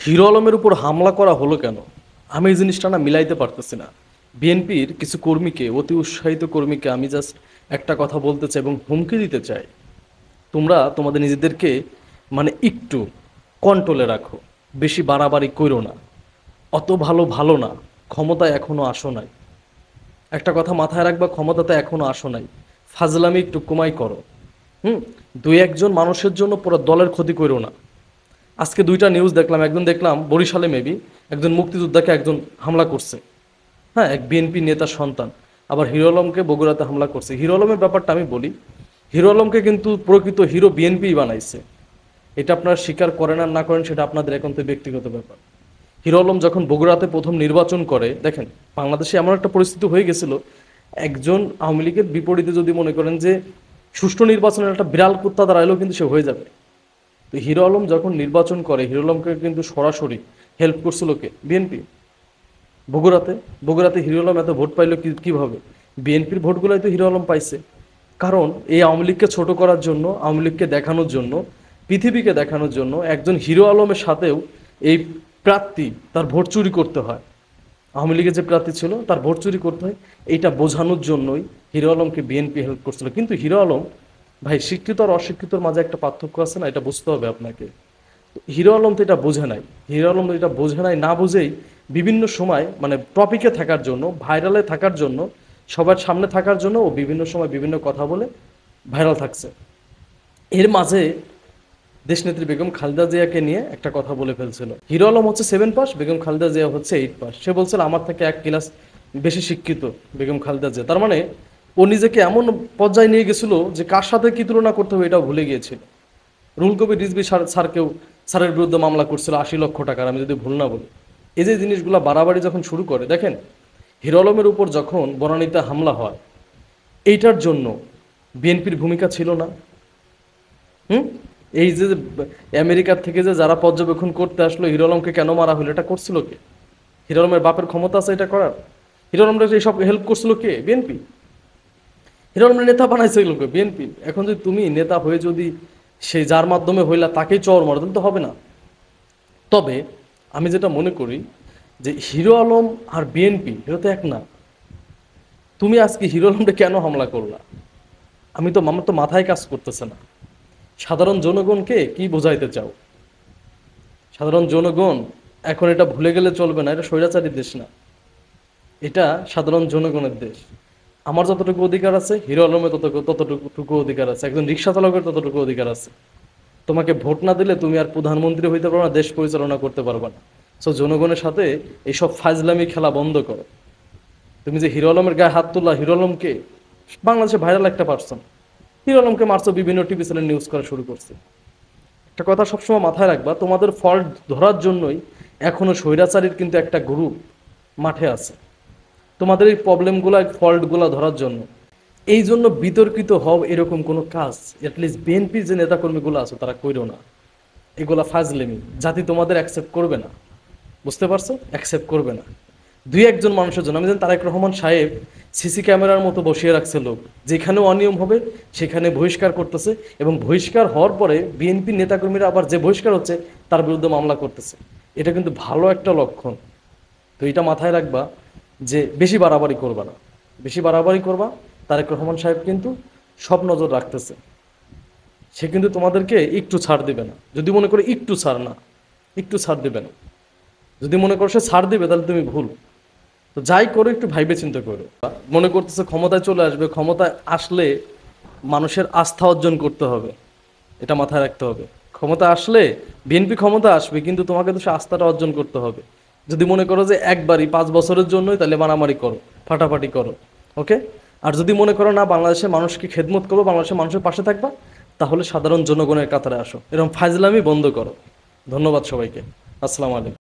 Hero আলমের উপর হামলা করা হলো কেন? আমি এই জিনিসটা না মিলাইতে পারতেছি না। বিএনপির কিছু কর্মীকে, অতি উৎসাহিত কর্মীকে আমি জাস্ট একটা কথা বলতে চাই এবং হুমকি দিতে চাই। তোমরা তোমাদের নিজেদেরকে মানে একটু কন্ট্রোলে রাখো। বেশি বাড়াবাড়ি কইরো না। অত ভালো ভালো না। ক্ষমতায় এখনো আসো নাই। একটা কথা মাথায় রাখবা, ক্ষমতাতে এখনো আসো নাই। ফাজলামি একটু কমাই করো। হুম। দুই একজন মানুষের জন্য পুরো দলের ক্ষতি করো না। আজকে দুইটা নিউজ দেখলাম, একজন দেখলাম বরিশালে মেবি একজন মুক্তিযোদ্ধাকে একজন হামলা করছে। হ্যাঁ, এক বিএনপি নেতার সন্তান। আবার হিরো আলমকে বগুড়াতে হামলা করছে। হিরো আলমের ব্যাপারটা আমি বলি, হিরো আলমকে কিন্তু প্রকৃত হিরো বিএনপি বানাইছে। এটা আপনারা স্বীকার করেন আর না করেন সেটা আপনাদের একান্ত ব্যক্তিগত ব্যাপার। হিরো আলম যখন বগুড়াতে প্রথম নির্বাচন করে, দেখেন বাংলাদেশে এমন একটা পরিস্থিতি হয়ে গেছিল, একজন আওয়ামী লীগের বিপরীতে যদি মনে করেন যে সুষ্ঠু নির্বাচনের একটা বিড়াল কুত্তা দাঁড়াইলেও কিন্তু সে হয়ে যাবে। তো হিরো আলম যখন নির্বাচন করে, হিরো আলমকে কিন্তু সরাসরি হেল্প করছিল কে? বিএনপি। বগুড়াতে বগুড়াতে হিরো আলম এত ভোট পাইলো কিভাবে? বিএনপির ভোটগুলোই তো হিরো আলম পাইছে। কারণ এই আওয়ামী লীগকে ছোট করার জন্য, আওয়ামী লীগকে দেখানোর জন্য, পৃথিবীকে দেখানোর জন্য একজন হিরো আলমের সাথেও এই প্রার্থী তার ভোট চুরি করতে হয়। আওয়ামী লীগের যে প্রার্থী ছিল তার ভোট চুরি করতে হয়, এইটা বোঝানোর জন্যই হিরো আলমকে বিএনপি হেল্প করছিল। কিন্তু হিরো আলম, ভাই, শিক্ষিত আর অশিক্ষিতর মাঝে একটা পার্থক্য আছে না, এটা বুঝতে হবে আপনাকে। হিরো আলম তো এটা বোঝে নাই। হিরো আলম তো এটা বোঝে নাই, না বুঝেই বিভিন্ন সময় মানে টপিকে থাকার জন্য, ভাইরালে থাকার জন্য, সবার সামনে থাকার জন্য ও বিভিন্ন সময় বিভিন্ন কথা বলে ভাইরাল থাকছে। এর মাঝে দেশনেত্রী বেগম খালেদা জিয়াকে নিয়ে একটা কথা বলে ফেলছিল। হিরো আলম হচ্ছে 7 পাস, বেগম খালেদা জিয়া হচ্ছে 8 পাস। সে বলছিল আমার থেকে 1 ক্লাস বেশি শিক্ষিত বেগম খালেদা জিয়া। তার মানে ও নিজেকে এমন পর্যায়ে নিয়ে গেছিল যে কার সাথে কি তুলনা করতে হবে এটাও ভুলে গিয়েছিল। রুহুল কবির রিজভী স্যারকেও, স্যারের বিরুদ্ধে মামলা করছিল 80 লক্ষ টাকার, আমি যদি ভুল না বলি। এই যে জিনিসগুলো বাড়াবাড়ি যখন শুরু করে, দেখেন হিরো আলমের উপর যখন বনানীতে হামলা হয়, এইটার জন্য বিএনপির ভূমিকা ছিল না? হুম। এই যে আমেরিকার থেকে যে যারা পর্যবেক্ষণ করতে আসলো হিরো আলমকে কেন মারা হলো, এটা করছিল কে? হিরো আলমের বাপের ক্ষমতা আছে এটা করার? হিরো আলমরা এইসব হেল্প করছিল কে? বিএনপি। হিরো আলমের নেতা বানাইছে এগুলোকে বিএনপি। এখন যদি তুমি নেতা হয়ে যদি সেই যার মাধ্যমে হইলা তাকেই চর মারো, তাহলে তো হবে না। তবে আমি যেটা মনে করি যে হিরো আলম আর বিএনপি এটা তো এক না। তুমি আজকে হিরো আলমটা কেন হামলা করলা? আমার তো মাথায় কাজ করতেছে না। সাধারণ জনগণকে কি বোঝাইতে চাও? সাধারণ জনগণ এখন এটা ভুলে গেলে চলবে না, এটা স্বৈরাচারী দেশ না, এটা সাধারণ জনগণের দেশ। আমার যতটুকু অধিকার আছে হিরো আলমের ততটুকু অধিকার আছে, একজন রিক্সা চালকের ততটুকু অধিকার আছে। তোমাকে ভোট না দিলে তুমি আর প্রধানমন্ত্রী হইতে পারো না, দেশ পরিচালনা করতে পারবে না। সো জনগণের সাথে এইসব ফাজলামি খেলা বন্ধ করো। তুমি যে হিরো আলমের গায়ে হাত তোলা, হিরো আলমকে বাংলাদেশে ভাইরাল একটা পার্সন, হিরো আলমকে মারছো, বিভিন্ন টিভি চ্যানেল নিউজ করা শুরু করছে। একটা কথা সবসময় মাথায় রাখবা, তোমাদের ফল্ট ধরার জন্যই এখনো স্বৈরাচারীর কিন্তু একটা গ্রুপ মাঠে আছে। তোমাদের এই প্রবলেমগুলো, ফল্টগুলো ধরার জন্য। এই জন্য বিতর্কিত হও এরকম কোনো কাজ অ্যাটলিস্ট বিএনপির যে নেতাকর্মীগুলো আছে তারা কইরো না। এগুলা ফাজলেমি, জাতি তোমাদের অ্যাকসেপ্ট করবে না। বুঝতে পারছো? অ্যাকসেপ্ট করবে না। দুই একজন মানুষের জন্য, আমি জানি তারেক রহমান সাহেব সিসি ক্যামেরার মতো বসিয়ে রাখছে লোক, যেখানে অনিয়ম হবে সেখানে বহিষ্কার করতেছে, এবং বহিষ্কার হওয়ার পরে বিএনপি নেতাকর্মীরা আবার যে বহিষ্কার হচ্ছে তার বিরুদ্ধে মামলা করতেছে। এটা কিন্তু ভালো একটা লক্ষণ। তো এটা মাথায় রাখবা যে বেশি বাড়াবাড়ি করবা না। বেশি বাড়াবাড়ি করবা, তারেক রহমান সাহেব কিন্তু সব নজর রাখতেছে। সে কিন্তু তোমাদেরকে একটু ছাড় দিবে না। যদি মনে করে একটু ছাড় না, একটু ছাড় দিবে না। যদি মনে করো সে ছাড় দিবে তাহলে তুমি ভুল। তো যাই করো একটু ভাইবে চিন্তা করো। মনে করতেছে ক্ষমতায় চলে আসবে, ক্ষমতায় আসলে মানুষের আস্থা অর্জন করতে হবে, এটা মাথায় রাখতে হবে। ক্ষমতা আসলে বিএনপি ক্ষমতা আসবে, কিন্তু তোমাকে তো সে আস্থাটা অর্জন করতে হবে। যদি মনে করো যে একবারই 5 বছরের জন্যই, তাহলে মারামারি করো, ফাটাফাটি করো। ওকে। আর যদি মনে করো না বাংলাদেশের মানুষকে খেদমত করবো, বাংলাদেশের মানুষের পাশে থাকবা, তাহলে সাধারণ জনগণের কাতারে আসো, এরকম ফাজলামি বন্ধ করো। ধন্যবাদ সবাইকে। আসসালামু আলাইকুম।